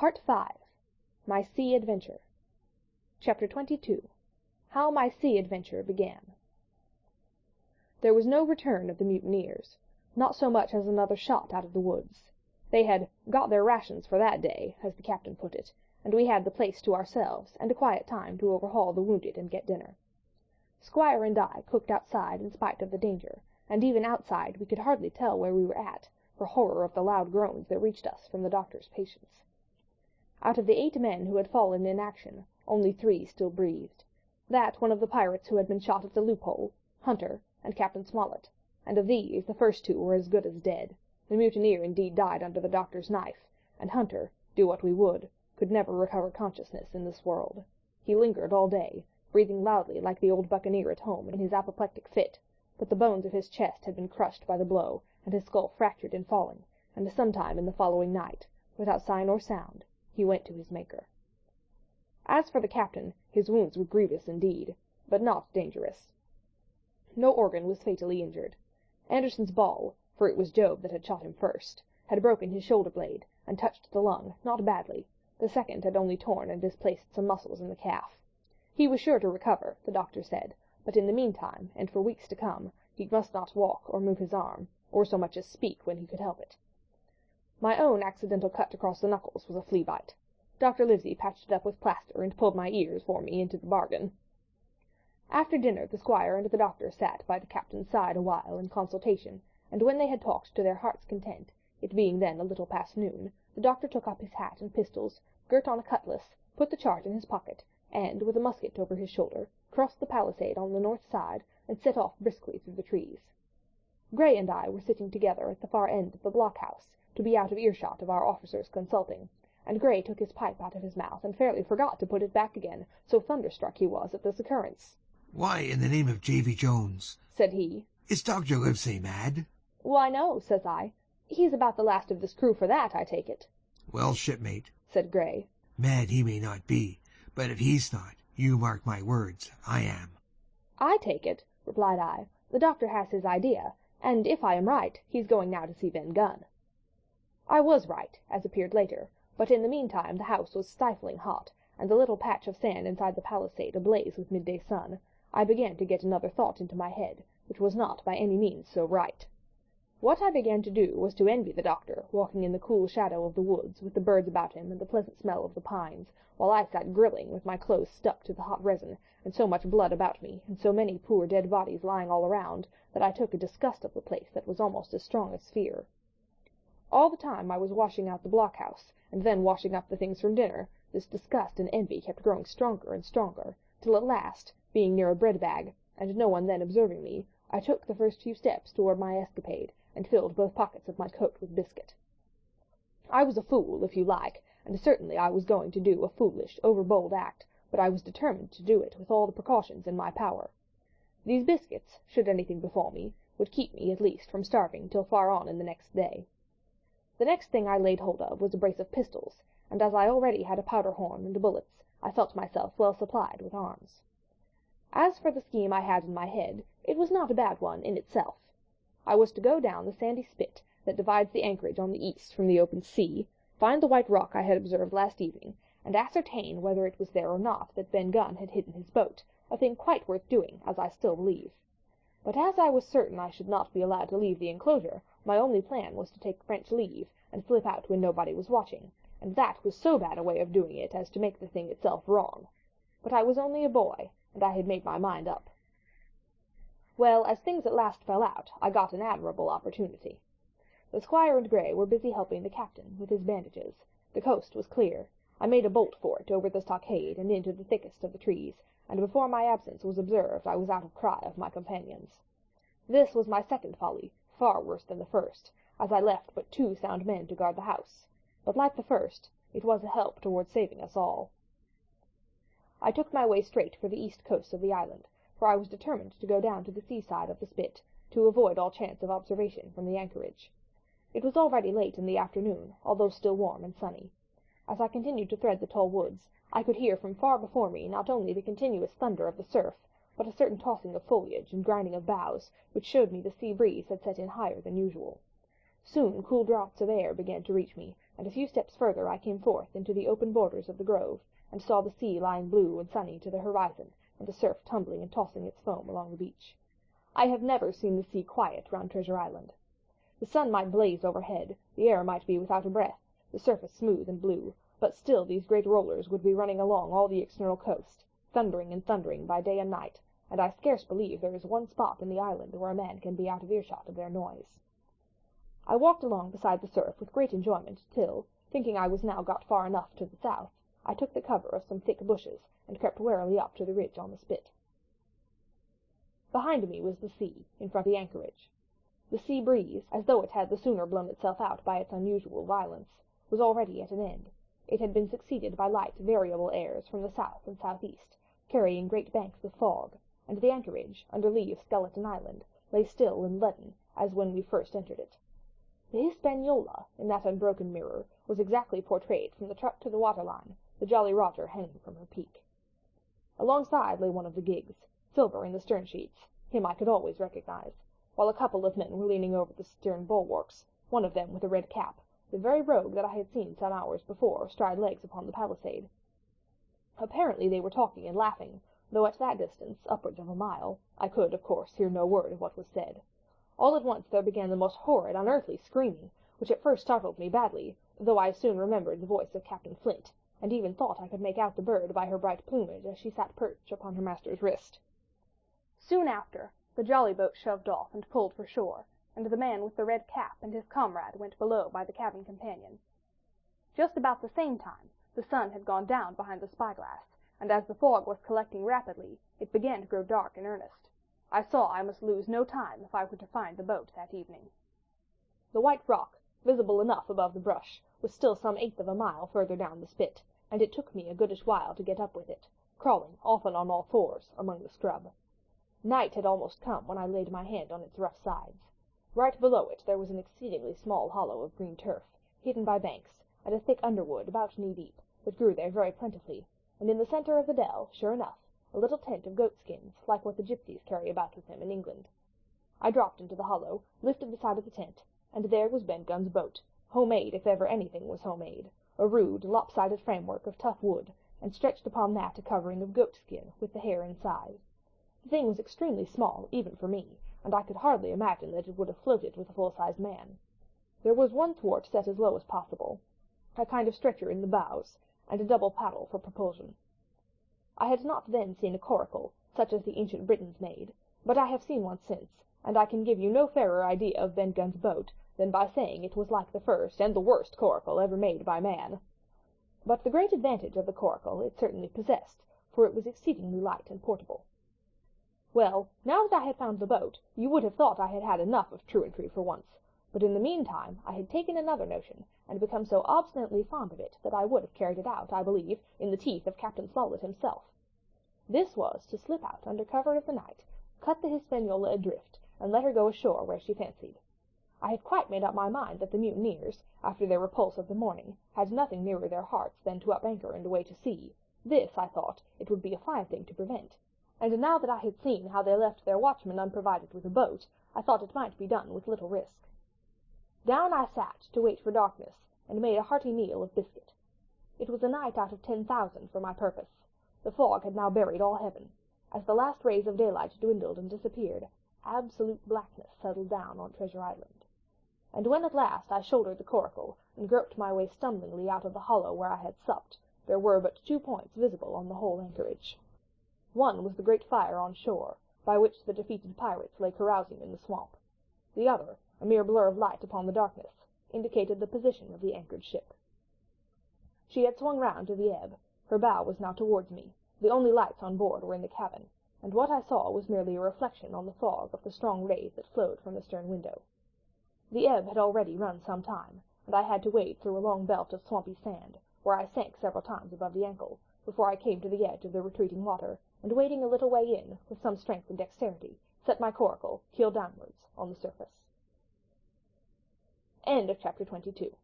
Part 5. My Sea Adventure. Chapter 22. How My Sea Adventure Began. There was no return of the mutineers, not so much as another shot out of the woods. They had "got their rations for that day," as the captain put it, and we had the place to ourselves, and a quiet time to overhaul the wounded and get dinner. Squire and I cooked outside in spite of the danger, and even outside we could hardly tell where we were at, for horror of the loud groans that reached us from the doctor's patients. Out of the 8 men who had fallen in action, only 3 still breathed. That one of the pirates who had been shot at the loophole, Hunter, and Captain Smollett, and of these the first 2 were as good as dead. The mutineer indeed died under the doctor's knife, and Hunter, do what we would, could never recover consciousness in this world. He lingered all day, breathing loudly like the old buccaneer at home in his apoplectic fit, but the bones of his chest had been crushed by the blow, and his skull fractured in falling, and sometime in the following night, without sign or sound, he went to his Maker. As for the captain, his wounds were grievous indeed, but not dangerous. No organ was fatally injured. Anderson's ball, for it was Job that had shot him first, had broken his shoulder blade, and touched the lung, not badly. The second had only torn and displaced some muscles in the calf. He was sure to recover, the doctor said, but in the meantime, and for weeks to come, he must not walk or move his arm, or so much as speak when he could help it. My own accidental cut across the knuckles was a flea bite. Dr. Livesey patched it up with plaster and pulled my ears for me into the bargain. After dinner the squire and the doctor sat by the captain's side a while in consultation, and when they had talked to their heart's content, it being then a little past noon, the doctor took up his hat and pistols, girt on a cutlass, put the chart in his pocket, and, with a musket over his shoulder, crossed the palisade on the north side, and set off briskly through the trees. Gray and I were sitting together at the far end of the blockhouse, to be out of earshot of our officers consulting, and Gray took his pipe out of his mouth and fairly forgot to put it back again, so thunderstruck he was at this occurrence. "Why, in the name of Davy Jones," said he, "is Dr. Livesey mad?" "Why, no," says I. "He's about the last of this crew for that, I take it." "Well, shipmate," said Gray, "mad he may not be, but if he's not, you mark my words, I am." "I take it," replied I, "the doctor has his idea, and if I am right, he's going now to see Ben Gunn." I was right, as appeared later, but in the meantime the house was stifling hot, and the little patch of sand inside the palisade ablaze with midday sun. I began to get another thought into my head, which was not by any means so right. What I began to do was to envy the doctor, walking in the cool shadow of the woods, with the birds about him and the pleasant smell of the pines, while I sat grilling with my clothes stuck to the hot resin, and so much blood about me, and so many poor dead bodies lying all around, that I took a disgust of the place that was almost as strong as fear. All the time I was washing out the blockhouse, and then washing up the things from dinner, this disgust and envy kept growing stronger and stronger, till at last, being near a bread bag, and no one then observing me, I took the first few steps toward my escapade, and filled both pockets of my coat with biscuit. I was a fool, if you like, and certainly I was going to do a foolish, overbold act, but I was determined to do it with all the precautions in my power. These biscuits, should anything befall me, would keep me, at least, from starving till far on in the next day. The next thing I laid hold of was a brace of pistols, and as I already had a powder horn and bullets, I felt myself well supplied with arms. As for the scheme I had in my head, it was not a bad one in itself. I was to go down the sandy spit that divides the anchorage on the east from the open sea, find the white rock I had observed last evening, and ascertain whether it was there or not that Ben Gunn had hidden his boat, a thing quite worth doing, as I still believe. But as I was certain I should not be allowed to leave the enclosure, my only plan was to take French leave, and slip out when nobody was watching, and that was so bad a way of doing it as to make the thing itself wrong. But I was only a boy, and I had made my mind up. Well, as things at last fell out, I got an admirable opportunity. The squire and Gray were busy helping the captain with his bandages. The coast was clear. I made a bolt for it over the stockade and into the thickest of the trees, and before my absence was observed I was out of cry of my companions. This was my second folly, far worse than the first, as I left but 2 sound men to guard the house, but like the first, it was a help towards saving us all. I took my way straight for the east coast of the island, for I was determined to go down to the seaside of the spit, to avoid all chance of observation from the anchorage. It was already late in the afternoon, although still warm and sunny. As I continued to thread the tall woods, I could hear from far before me not only the continuous thunder of the surf, but a certain tossing of foliage and grinding of boughs, which showed me the sea breeze had set in higher than usual. Soon cool draughts of air began to reach me, and a few steps further I came forth into the open borders of the grove, and saw the sea lying blue and sunny to the horizon, and the surf tumbling and tossing its foam along the beach. I have never seen the sea quiet round Treasure Island. The sun might blaze overhead, the air might be without a breath, the surface smooth and blue, but still these great rollers would be running along all the external coast, thundering and thundering by day and night, and I scarce believe there is one spot in the island where a man can be out of earshot of their noise. I walked along beside the surf with great enjoyment till, thinking I was now got far enough to the south, I took the cover of some thick bushes, and crept warily up to the ridge on the spit. Behind me was the sea, in front of the anchorage. The sea breeze, as though it had the sooner blown itself out by its unusual violence, was already at an end. It had been succeeded by light, variable airs from the south and southeast, carrying great banks of fog, and the anchorage, under lee of Skeleton Island, lay still and leaden, as when we first entered it. The Hispaniola, in that unbroken mirror, was exactly portrayed from the truck to the waterline, the Jolly Roger hanging from her peak. Alongside lay one of the gigs, Silver in the stern sheets, him I could always recognize, while a couple of men were leaning over the stern bulwarks, one of them with a red cap, the very rogue that I had seen some hours before stride legs upon the palisade. Apparently they were talking and laughing, though at that distance, upwards of a mile, I could, of course, hear no word of what was said. All at once there began the most horrid, unearthly screaming, which at first startled me badly, though I soon remembered the voice of Captain Flint, and even thought I could make out the bird by her bright plumage as she sat perched upon her master's wrist. Soon after, the jolly boat shoved off and pulled for shore, and the man with the red cap and his comrade went below by the cabin companion. Just about the same time, the sun had gone down behind the spyglass, and as the fog was collecting rapidly, it began to grow dark in earnest. I saw I must lose no time if I were to find the boat that evening. The white rock, visible enough above the brush, was still some eighth of a mile further down the spit, and it took me a goodish while to get up with it, crawling, often on all fours, among the scrub. Night had almost come when I laid my hand on its rough sides. Right below it there was an exceedingly small hollow of green turf, hidden by banks, and a thick underwood about knee-deep, that grew there very plentifully, and in the centre of the dell, sure enough, a little tent of goat-skins, like what the gipsies carry about with them in England. I dropped into the hollow, lifted the side of the tent, and there was Ben Gunn's boat, homemade if ever anything was homemade, a rude, lopsided framework of tough wood, and stretched upon that a covering of goat-skin, with the hair inside. The thing was extremely small, even for me, and I could hardly imagine that it would have floated with a full-sized man. There was one thwart set as low as possible, a kind of stretcher in the bows, and a double paddle for propulsion. I had not then seen a coracle, such as the ancient Britons made, but I have seen one since, and I can give you no fairer idea of Ben Gunn's boat than by saying it was like the first and the worst coracle ever made by man. But the great advantage of the coracle it certainly possessed, for it was exceedingly light and portable. Well, now that I had found the boat, you would have thought I had had enough of truantry for once, but in the meantime I had taken another notion, and become so obstinately fond of it that I would have carried it out, I believe, in the teeth of Captain Smollett himself. This was to slip out under cover of the night, cut the Hispaniola adrift, and let her go ashore where she fancied. I had quite made up my mind that the mutineers, after their repulse of the morning, had nothing nearer their hearts than to up anchor and away to sea. This, I thought, it would be a fine thing to prevent, and now that I had seen how they left their watchmen unprovided with a boat, I thought it might be done with little risk. Down I sat to wait for darkness, and made a hearty meal of biscuit. It was a night out of 10,000 for my purpose. The fog had now buried all heaven. As the last rays of daylight dwindled and disappeared, absolute blackness settled down on Treasure Island. And when at last I shouldered the coracle, and groped my way stumblingly out of the hollow where I had supped, there were but 2 points visible on the whole anchorage. One was the great fire on shore, by which the defeated pirates lay carousing in the swamp. The other, a mere blur of light upon the darkness, indicated the position of the anchored ship. She had swung round to the ebb, her bow was now towards me, the only lights on board were in the cabin, and what I saw was merely a reflection on the fog of the strong rays that flowed from the stern window. The ebb had already run some time, and I had to wade through a long belt of swampy sand, where I sank several times above the ankle, before I came to the edge of the retreating water, and wading a little way in, with some strength and dexterity, set my coracle, keel downwards, on the surface. End of chapter 22.